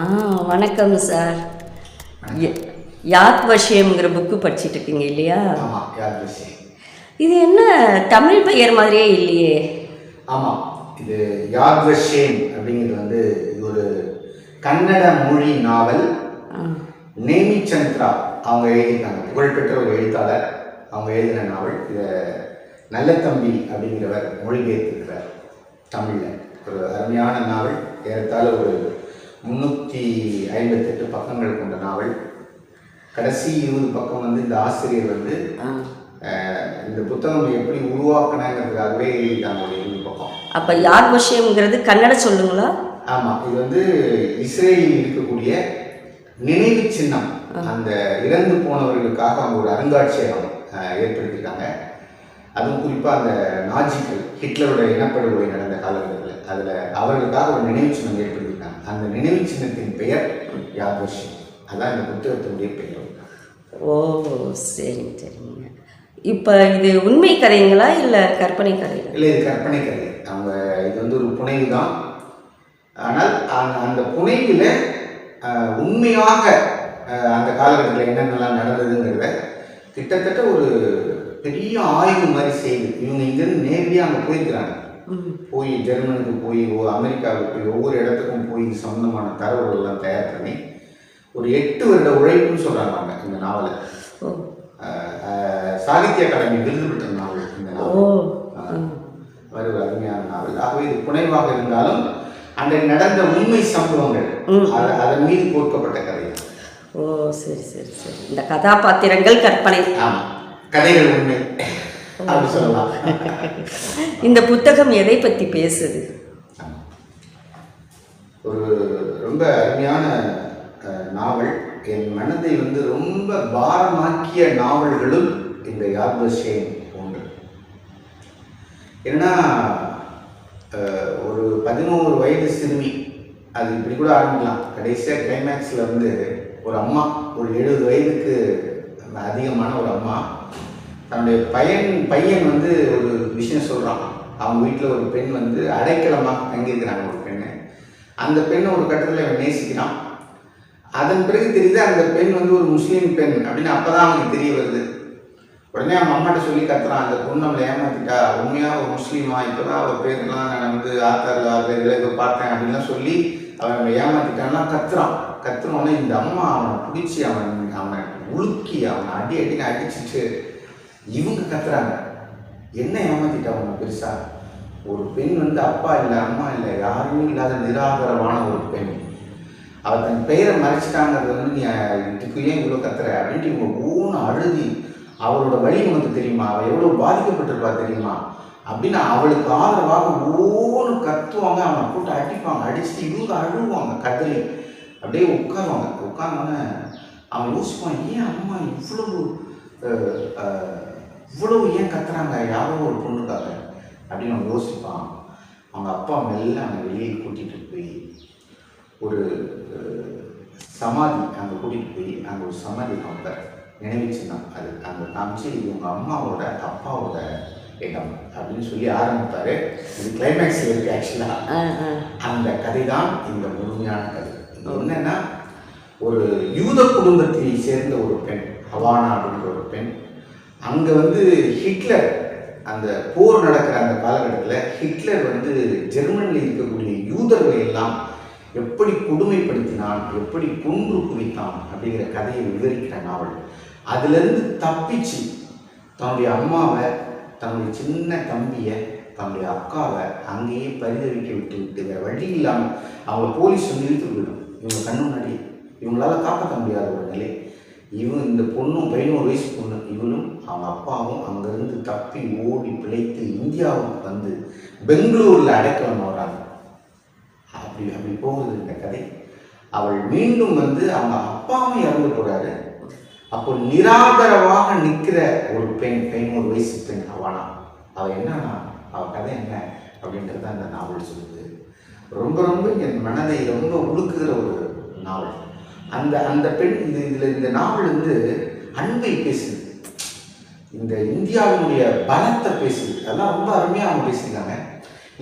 வணக்கம் சார். யாத் வஷியம்ங்கிற புக்கு படிச்சுட்டு இருக்கீங்க இல்லையா? ஆமாம், யாத் வஷியம். இது என்ன தமிழ் பெயர் மாதிரியே இல்லையே? ஆமாம், இது யாத் வஷியம் அப்படிங்கிறது இது ஒரு கன்னட மொழி நாவல். நேமி சந்திரா அவங்க எழுதியிருக்காங்க, புகழ்பெற்ற ஒரு எழுத்தாளர். அவங்க எழுதின நாவல். இதை நல்ல தம்பி அப்படிங்கிறவர் மொழிபெயர்த்திருக்கிறார் தமிழில். ஒரு அருமையான நாவல். ஏறத்தாழ ஒரு 358 பக்கங்கள் கொண்ட நாவல். கடைசி 20 பக்கம் இந்த ஆசிரியர் இந்த புத்தகம் எப்படி உருவாக்கினாங்கிறதுக்காகவே எழுதிட்டாங்க ஒரு 20 பக்கம். அப்போ யாத் வஷியம்ங்கிறது கன்னட சொல்லுங்களா? ஆமாம், இது இஸ்ரேலில் இருக்கக்கூடிய நினைவு சின்னம். அந்த இறந்து போனவர்களுக்காக அவங்க ஒரு அருங்காட்சியகம் ஏற்படுத்தியிருக்காங்க. அதுவும் குறிப்பாக அந்த நாஜிக்கள், ஹிட்லருடைய இனப்படுகொலை நடந்த காலகட்டத்தில் அதில் அவர்களுக்காக ஒரு நினைவு சின்னம் ஏற்படுத்தியிருக்காங்க. அந்த நினைவு சின்னத்தின் பெயர் யாத் வஷியம். அதான் இந்த புத்தகத்தினுடைய பெயர். ஓ, சரிங்க சரிங்க. இப்போ இது உண்மை கதைங்களா இல்லை கற்பனை கதைங்களா? இல்லை, இது கற்பனை கதை. அவங்க இது ஒரு புனைவு தான். ஆனால் அந்த புனைவில் உண்மையாக அந்த காலகட்டத்தில் என்னென்னலாம் நடந்ததுங்கிறத கிட்டத்தட்ட ஒரு பெரிய ஆய்வு மாதிரி செய்து இவங்க இங்கேருந்து நேரடியாக அங்கே போயிருக்கிறாங்க. போய் ஜெர்மனுக்கு போய் அமெரிக்காவுக்கு போய் ஒவ்வொரு இடத்துக்கும் போய் சம்பந்தமான தரவுகளெல்லாம் தயார் பண்ணி ஒரு 8 வருட உழைப்புன்னு சொல்கிறாங்க அவங்க இந்த நாவலை. சாகித்ய அகாடமி விருது பெற்ற நாவல் இந்த நாவல். ஒரு அருமையான நாவல். ஆகவே இது புனைவாக இருந்தாலும் அன்றைக்கு நடந்த உண்மை சம்பவங்கள் அதன் மீது கோர்க்கப்பட்ட கதை. ஓ, சரி சரி சரி. இந்த கதாபாத்திரங்கள் கற்பனை, கதைகள் உண்மை அப்படி சொல்லலாம். இந்த புத்தகம் எதை பற்றி பேசுது? ஒரு ரொம்ப அருமையான நாவல். என் மனதை ரொம்ப பாரமாக்கிய நாவல்களும் இந்த யாத் வஷியம் ஒன்று. ஏன்னா ஒரு 11 வயது சிறுமி, அது இப்படி கூட ஆரம்பிக்கலாம். கடைசியாக கிளைமேக்ஸில் ஒரு அம்மா, ஒரு 70 வயதுக்கு அதிகமான ஒரு அம்மா தன்னுடைய பையன் ஒரு விஷயம் சொல்கிறான். அவங்க வீட்டில் ஒரு பெண் அடைக்கலமாக தங்கியிருக்கிறாங்க ஒரு பெண்ணு. அந்த பெண்ணை ஒரு கட்டத்தில் அவன் நேசிக்கிறான். அதன் பிறகு தெரியுது அந்த பெண் ஒரு முஸ்லீம் பெண் அப்படின்னு. அப்போ தான் அவனுக்கு தெரிய வருது. உடனே அவன் அம்மாட்ட சொல்லி கத்துறான், அந்த பொண்ணு நம்மளை ஏமாத்திட்டா, உண்மையாக ஒரு முஸ்லீமா, இப்போ தான் அவர் பேருலாம் நான் ஆத்தாரில் இதில் பார்த்தேன் அப்படின்லாம் சொல்லி அவன் நம்மளை ஏமாத்திட்டான்னா கத்துறோன்னே இந்த அம்மா அவனை பிடிச்சி அவனை உலுக்கி அவனை அடின்னு அடிச்சுட்டு இவங்க கத்துறாங்க, என்ன ஏமாத்திட்டா அவனை பெருசா? ஒரு பெண் அப்பா இல்லை அம்மா இல்லை யாருமே இல்லாத நிராதரவான ஒரு பெண். அவள் தன் பெயரை மறைச்சிட்டாங்கிறது நீ இதுக்கு ஏன் இவ்வளோ கத்துற அப்படின்ட்டு இவங்க ஊன்னு அழுதி, அவளோட வழி உனக்கு தெரியுமா, அவள் எவ்வளோ பாதிக்கப்பட்டிருப்பா தெரியுமா அப்படின்னு அவளுக்கு ஆதரவாக ஓன்னு கத்துவாங்க. அவனை போட்டு அடிப்பாங்க. அடிச்சுட்டு இவங்க அழுவாங்க, கதறி அப்படியே உட்காருவாங்க. உட்கார்ந்தோன்னே அவன் யோசிப்பான், ஏன் அம்மா இவ்வளவு ஏன் கத்துறாங்க யாரோ ஒரு பொண்ணுக்காக அப்படின்னு அவன் யோசிப்பான். அவங்க அப்பா மெல்ல அவனை வெளியே கூட்டிகிட்டு போய் ஒரு சமாதி அங்கே கூட்டிகிட்டு போய் அங்கே ஒரு சமாதி அவங்க நினைவு சின்னம் அது அங்கே காமிச்சு இவங்க அம்மாவோட அப்பாவோட இடம் அப்படின்னு சொல்லி ஆரம்பித்தாரு. இது கிளைமேக்ஸில் இருக்கு. ஆக்சுவலாக அந்த கதை தான் இந்த முழுமையான கதை. என்னன்னா, ஒரு யூத குடும்பத்தை சேர்ந்த ஒரு பெண், ஹவானா அப்படின்ற ஒரு பெண், அங்கே ஹிட்லர் அந்த போர் நடக்கிற அந்த காலகட்டத்தில் ஹிட்லர் ஜெர்மனியில் இருக்கக்கூடிய யூதர்களை எல்லாம் எப்படி கொடுமைப்படுத்தினான், எப்படி கொன்று குவித்தான் அப்படிங்கிற கதையை விவரிக்கிற நாவல். அதுலேருந்து தப்பிச்சு தன்னுடைய அம்மாவை, தன்னுடைய சின்ன தம்பியை, தன்னுடைய அக்காவை அங்கேயே பரிதவிக்க விட்டு வேறு வழி இல்லாமல் அவங்கள போலீஸ் இழுத்து போயிடும். இவங்க கண்ணு முன்னாடி இவங்களால காப்பாற்ற முடியாத ஒரு நிலை. இந்த பொண்ணும் 11 வயசு பொண்ணு, இவனும் அவங்க அப்பாவும் அங்கேருந்து தப்பி ஓடி பிழைத்து இந்தியாவுக்கு பெங்களூரில் அடைக்கலம் வர்றாங்க. அப்படி போகுது இந்த கதை. அவள் மீண்டும் அவங்க அப்பாவும் இறந்து போகிறாரு. அப்போ நிராதரவாக நிற்கிற ஒரு பெண், 11 வயசு பெண் ஹவானா. அவள் என்னன்னா, அவள் கதை என்ன அப்படின்றது தான் இந்த நாவல் சொல்லுது. ரொம்ப ரொம்ப என் மனதை ரொம்ப உழுக்குகிற ஒரு நாவல். அந்த பெண் இதில் இந்த நாவல் அன்பை பேசுது, இந்த இந்தியாவினுடைய பலத்தை பேசுது. அதெல்லாம் ரொம்ப அருமையாக அவங்க பேசியிருக்காங்க.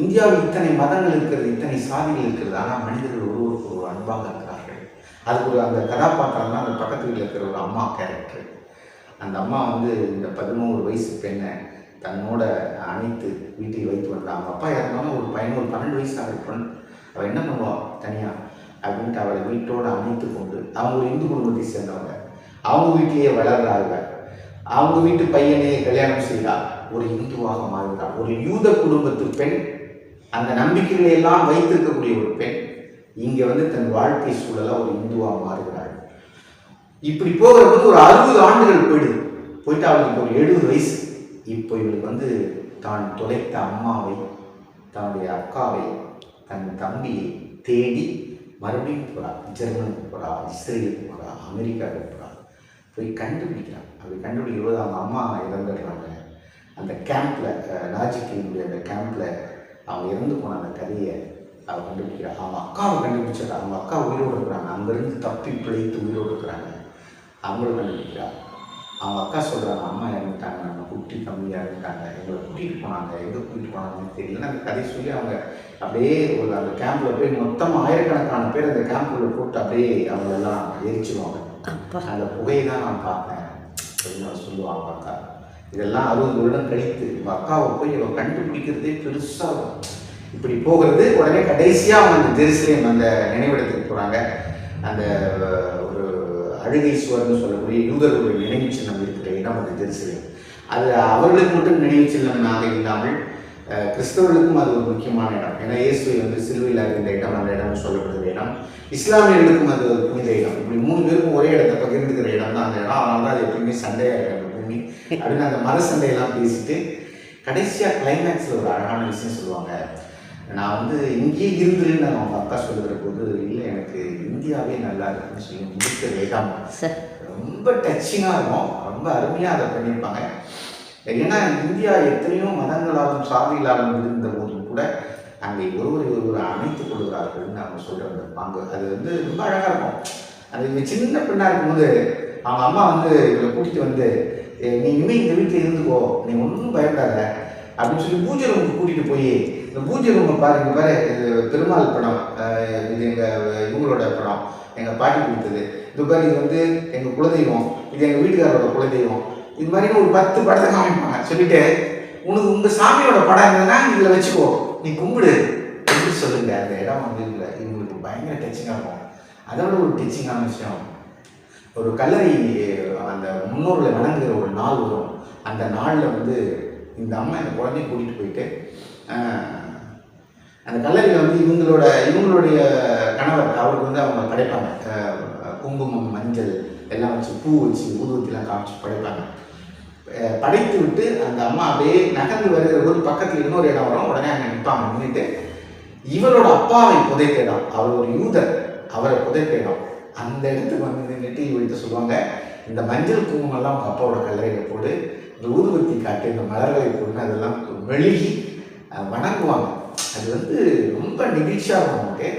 இந்தியாவில் இத்தனை மதங்கள் இருக்கிறது, இத்தனை சாதிகள் இருக்கிறது, ஆனால் மனிதர்கள் ஒருவருக்கு ஒரு அன்பாக இருக்கிறார்கள். அதுக்கு ஒரு அந்த கதாபாத்திரம் தான் அந்த பக்கத்து வீட்டில் இருக்கிற ஒரு அம்மா கேரக்டர். அந்த அம்மா வந்து இந்த 11 வயசு பெண்ணை தன்னோட அணைத்து வீட்டில் வைத்து வந்தாங்க. அவங்க அப்பா இறந்தாலும் ஒரு 12 வயசு ஆகிற பெண் அவள் என்ன பண்ணுவாள் தனியாக அப்படின்ட்டு அவளை வீட்டோடு அணைத்து கொண்டு, அவங்க ஒரு இந்து குடும்பத்தை சேர்ந்தவங்க, அவங்க வீட்டிலேயே வளர்றாங்க, அவங்க வீட்டு பையனையே கல்யாணம் செய்தால் ஒரு இந்துவாக மாறுகிறார். ஒரு யூத குடும்பத்து பெண், அந்த நம்பிக்கைகளை எல்லாம் வைத்திருக்கக்கூடிய ஒரு பெண் இங்கே வந்து தன் வாழ்க்கை சூழலாக ஒரு இந்துவாக மாறுகிறாள். இப்படி போகிற போது ஒரு 60 ஆண்டுகள் போயிட்டு அவளுக்கு ஒரு 70 வயசு. இப்போ இவளுக்கு வந்து தான் தொலைத்த அம்மாவை, தன்னுடைய அக்காவை, தன் தம்பியை தேடி மறுபடியும் போகிறாள். ஜெர்மனிக்கு போகிறா, இஸ்ரேலுக்கு போகிறா, அமெரிக்காவுக்கு போகிறா, போய் கண்டுபிடிக்கிறான். அப்படி கண்டுபிடிக்கும்போது அவங்க அம்மா இறந்துடுறாங்க. அந்த கேம்பில், நாஜிக்கினுடைய அந்த கேம்பில் அவங்க இறந்து போன அந்த கதையை அவள் கண்டுபிடிக்கிறாள். அவங்க அக்காவை கண்டுபிடிச்சிடா. அவங்க அக்கா உயிரோடு இருக்கிறாங்க, அங்கேருந்து தப்பி பிழைத்து உயிரோடு இருக்கிறாங்க, அவங்களும் கண்டுபிடிக்கிறாள். அவங்க அக்கா சொல்கிறாங்க, அம்மா இறந்துட்டாங்க, நம்ம குட்டி கம்மியாக இருந்துட்டாங்க, எங்களை கூட்டிகிட்டு போனாங்க, எங்கே கூட்டிகிட்டு போனாங்கன்னு தெரியல. அந்த கதை சொல்லி அவங்க அப்படியே ஒரு அந்த கேம்பில் போய் மொத்தமாக ஆயிரக்கணக்கான பேர் அந்த கேம்பில் போட்டு அப்படியே அவங்களெல்லாம் எரிச்சிருவாங்க. அந்த புகையை தான் நான் பார்த்தேன் அப்படின்னு சொல்லுவாங்க அக்கா. இதெல்லாம் 60 வருடம் கழித்து உங்கள் அக்காவை போய் இவள் கண்டுபிடிக்கிறதே பெருசாக இருக்கும். இப்படி போகிறது. உடனே கடைசியாக அவங்க அந்த ஜெருசலேம் அந்த நினைவிடத்துக்கு போகிறாங்க. அந்த ஒரு அழுகீஸ்வரர்னு சொல்லக்கூடிய யூதர்களுடைய நினைவு சின்னம் இருக்கிற இடம் அந்த ஜெருசலேம். அது அவர்களுக்கு மட்டும் நினைவு சின்னமாக இல்லாமல் கிறிஸ்தவர்களுக்கும் அது ஒரு முக்கியமான இடம். ஏன்னா இயேசுவை வந்து சிலுவையில் இருந்த இடம் அந்த இடம் சொல்லப்படுகிற இடம். இஸ்லாமியர்களுக்கும் அது ஒரு புனித இடம். இப்படி 3 பேருக்கும் ஒரே இடத்தை பகிர்ந்துக்கிற இடம் தான் அந்த இடம். அதனால தான் அது எப்பயுமே சண்டையாக இருக்கு அந்த பூமி அப்படின்னு அந்த மத சண்டையெல்லாம் பேசிட்டு கடைசியாக கிளைமேக்ஸில் ஒரு அழகான விஷயம் சொல்லுவாங்க. நான் வந்து இங்கேயே இருந்துருன்னு அவங்க அக்கா சொல்லுகிற போது, இல்லை எனக்கு இந்தியாவே நல்லா இருக்குன்னு சொல்லி முடிக்க வேண்டாம். ரொம்ப டச்சிங்காக இருக்கும், ரொம்ப அருமையாக அதை பண்ணியிருப்பாங்க. ஏன்னா இந்தியா எத்தனையோ மதங்களாலும் சாதிகளாலும் இருந்த போதும் கூட அங்கே ஒருவர் அணைத்துக் கொள்கிறார்கள்னு அவங்க சொல்கிற அந்த பாங்கு அது வந்து ரொம்ப அழகாக இருக்கும். அது சின்ன பெண்ணாக இருக்கும்போது அவங்க அம்மா வந்து இவங்களை கூட்டிகிட்டு வந்து, நீ இனிமேல் இந்த வீட்டில் இருந்துக்கோ, நீ ஒன்றும் பயப்படாத அப்படின்னு சொல்லி பூஜை ரூமுக்கு கூட்டிகிட்டு போய், இந்த பூஜை ரூமை பாருங்க பாரு, இது பெருமாள் படம், இது இவங்களோட படம், எங்கள் பாட்டி கொடுத்தது, இது பாரு இது வந்து எங்கள் குலதெய்வம், இது எங்கள் வீட்டுக்காரோட குலதெய்வம், இது மாதிரி ஒரு 10 படத்தை காமிப்பாங்க. சொல்லிட்டு உனக்கு உங்கள் சாமியோட படம் இருந்ததுன்னா இதில் வச்சுக்கோ, நீ கும்பிடு எப்படி சொல்லுங்க. அந்த இடம் வந்து இல்லை இவங்களுக்கு பயங்கர டச்சிங்காக இருக்கும். அதோட ஒரு டச்சிங்கான விஷயம், ஒரு கல்லறை அந்த முன்னோர்களை வணங்குகிற ஒரு நாள் வரும். அந்த நாளில் வந்து இந்த அம்மா இந்த குழந்தைய கூட்டிகிட்டு போயிட்டு அந்த கல்லறையில் வந்து இவங்களுடைய கணவர் அவருக்கு வந்து அவங்க படைப்பாங்க. குங்குமம், மஞ்சள் எல்லாம் வச்சு, பூ வச்சு, ஊதுவத்திலாம் காமிச்சு படைப்பாங்க. படைத்து விட்டு அந்த அம்மா அப்படியே நகர்ந்து வருகிற போது பக்கத்தில் இன்னொரு இடம் வரும். உடனே அங்கே நிற்பாங்க. நின்றுட்டு இவரோட அப்பாவை புதைத்த இடம், அவர் ஒரு யூதர், அவரை புதைத்த இடம், அந்த இடத்துக்கு வந்து நின்றுட்டு இவர்கிட்ட சொல்லுவாங்க, இந்த மஞ்சள் குங்குமெல்லாம் அவங்க அப்பாவோட கல்லறையில் போட்டு, இந்த ஊதுவத்தி காட்டு, இந்த மலர்களை போட்டு அதெல்லாம் மெழுகி வணங்குவாங்க. அது வந்து ரொம்ப நெகிழ்ச்சியாக இருக்கும் நமக்கு.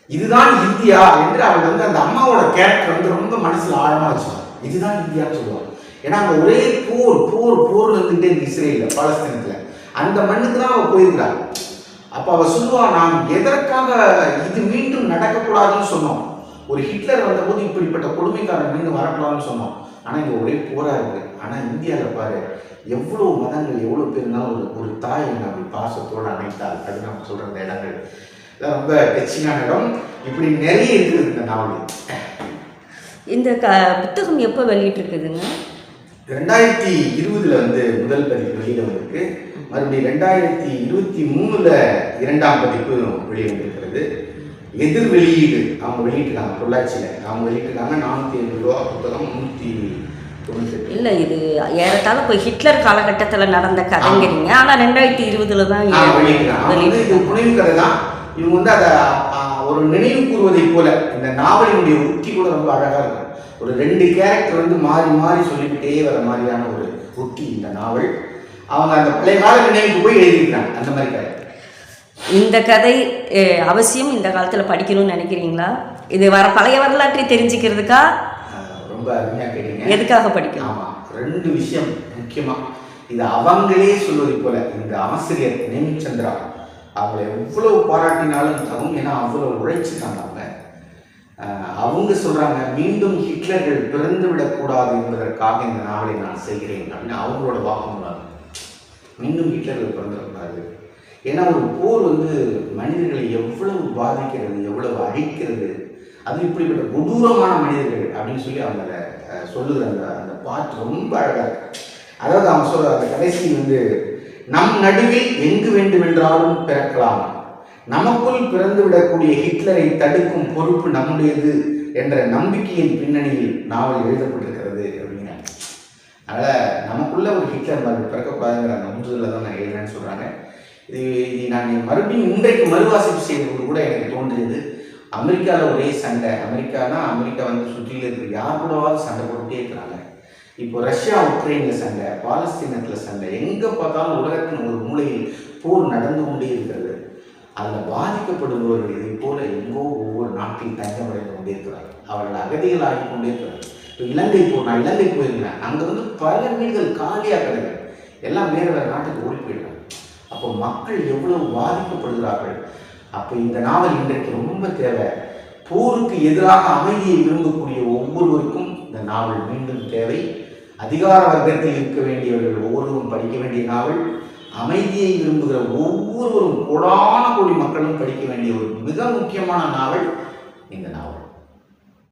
இதுதான் இந்தியா என்று அவர் வந்து அந்த அம்மாவோட கேரக்டர் வந்து ரொம்ப மனசில் ஆழமாக வச்சுருவாங்க. இதுதான் இந்தியான்னு சொல்லுவாங்க. ஏன்னா அங்கே ஒரே போர் வந்துகிட்டே இருக்கு இஸ்ரேலில், பாலஸ்தீனத்தில். அந்த மண்ணுக்கு தான் அவள் போயிருக்கிறாள். அப்போ அவள் சொல்லுவாள், நாம் எதற்காக இது மீண்டும் நடக்கக்கூடாதுன்னு சொன்னோம். ஒரு ஹிட்லர் வந்தபோது இப்படிப்பட்ட கொடுமைக்காரன் மீண்டும் வரக்கூடாதுன்னு சொன்னோம். ஆனால் இங்கே ஒரே போராக இருக்குது. ஆனால் இந்தியாவில் பாரு, எவ்வளோ மதங்கள் எவ்வளோ பேர் இருந்தாலும் ஒரு தாய் நம்ம பாசத்தோடு அணைத்தாள் அப்படின்னு நம்ம சொல்கிற அந்த இடங்கள் இதெல்லாம் ரொம்ப டச்சிங்கான இடம். இப்படி நிறைய இருக்குது இந்த நாவல். இந்த புத்தகம் எப்போ வெளியிட்டிருக்குதுங்க? 2020 வந்து முதல் பதிப்பு வெளியில் வந்திருக்கு. மறுபடியும் 2023 2ஆம் பதிப்பு வெளியிட்டிருக்கிறது. எதிர் வெளியீடு அவங்க வெளியிட்டிருக்காங்க, பொள்ளாச்சியில் அவங்க வெளியிட்டிருக்காங்க. 450 ரூபா புத்தகம், 198. இல்லை, இது ஏறத்தாழ இப்போ ஹிட்லர் காலகட்டத்தில் நடந்த கதைங்கிறீங்க. ஆனால் 2020 தான் வெளியிட்டு. இது புனைவு கதை தான். இவங்க வந்து அதை ஒரு நினைவு கூறுவதை போல இந்த நாவலினுடைய உத்தி கூட ரொம்ப அழகாக இருக்கும். ஒரு 2 கேரக்டர் வந்து மாறி மாறி சொல்லிக்கிட்டே வர மாதிரியான ஒரு உத்தி இந்த நாவல். அவங்க அந்த பழைய கால நினைவுக்கு போய் எழுதியிருக்காங்க அந்த மாதிரி கதை. இந்த கதை அவசியம் இந்த காலத்தில் படிக்கணும்னு நினைக்கிறீங்களா? இது பழைய வரலாற்றை தெரிஞ்சுக்கிறதுக்கா? ரொம்ப அருமையாக கேட்டீங்க. எதுக்காக படிக்கணும்? ஆமாம், 2 விஷயம் முக்கியமாக. இது அவங்களே சொல்வதை போல இந்த ஆசிரியர் நேமிச்சந்திரா அவங்கள எவ்வளோ பாராட்டினாலும் தரும். ஏன்னா அவ்வளோ உழைச்சிருக்காங்க அவங்க. அவங்க சொல்றாங்க, மீண்டும் ஹிட்லர்கள் பிறந்து விடக்கூடாது என்பதற்காக இந்த நாவலை நான் செய்கிறேன் அப்படின்னு அவங்களோட வாக்குமூலம். மீண்டும் ஹிட்லர்கள் பிறந்துடக்கூடாது. ஏன்னா ஒரு போர் வந்து மனிதர்களை எவ்வளவு பாதிக்கிறது, எவ்வளவு அழிக்கிறது, அது இப்படிப்பட்ட கொடூரமான மனிதர்கள் அப்படின்னு சொல்லி அவங்க சொல்லுகிற அந்த அந்த பாட்டு ரொம்ப அழகாக இருக்கு. அதாவது அவங்க சொல்ற அந்த கடைசி வந்து, நம் நடுவில் எங்கு வேண்டுமென்றாலும் பிறக்கலாம், நமக்குள் பிறந்து விடக்கூடிய ஹிட்லரை தடுக்கும் பொறுப்பு நம்முடையது என்ற நம்பிக்கையின் பின்னணியில் நாவல் எழுதப்பட்டிருக்கிறது அப்படிங்கிறாங்க. அதனால் நமக்குள்ள ஒரு ஹிட்லர் மாதிரி பிறக்கக்கூடாதுங்கிற அந்த உந்துதலில் தான் நான் எழுதுறேன்னு சொல்கிறாங்க. இது நான் மறுபடியும் இன்றைக்கு மறுவாசிப்பு செய்வது கூட எனக்கு தோன்றியது. அமெரிக்காவில் ஒரே சண்டை. அமெரிக்கா வந்து சுற்றியில் இருக்கிற யார் கூடவாவது சண்டை போட்டுட்டே இருக்கிறாங்க. இப்போ ரஷ்யா உக்ரைனில் சண்டை, பாலஸ்தீனத்தில் சண்டை, எங்கே பார்த்தாலும் உலகத்தின் ஒரு மூலையில் போர் நடந்து கொண்டே இருக்கிறது. அதில் பாதிக்கப்படுபவர்கள் இதை போல எங்கோ ஒவ்வொரு நாட்டில் தஞ்சமடைந்து கொண்டே இருக்கிறார்கள். அவர்கள் அகதிகள் ஆகி கொண்டே இருக்கிறார்கள். இப்போ இலங்கை நான் இலங்கை போயிருந்தேன். அங்கே வந்து பல வீடுகள் காலியாக கிடக்கு, எல்லாம் வேறு வேறு நாட்டுக்கு ஓடி போயிட்டாங்க. அப்போ மக்கள் எவ்வளவு பாதிக்கப்படுகிறார்கள். அப்போ இந்த நாவல் இன்றைக்கு ரொம்ப தேவை. போருக்கு எதிராக அமைதியை விரும்பக்கூடிய ஒவ்வொருவருக்கும் இந்த நாவல் மீண்டும் தேவை. அதிகார வர்க்கத்தில் இருக்க வேண்டியவர்கள் ஒவ்வொருவரும் படிக்க வேண்டிய நாவல். அமைதியை விரும்புகிற ஒவ்வொருவரும் கோடான கோடி மக்களும் படிக்க வேண்டிய ஒரு மிக முக்கியமான நாவல் இந்த நாவல்.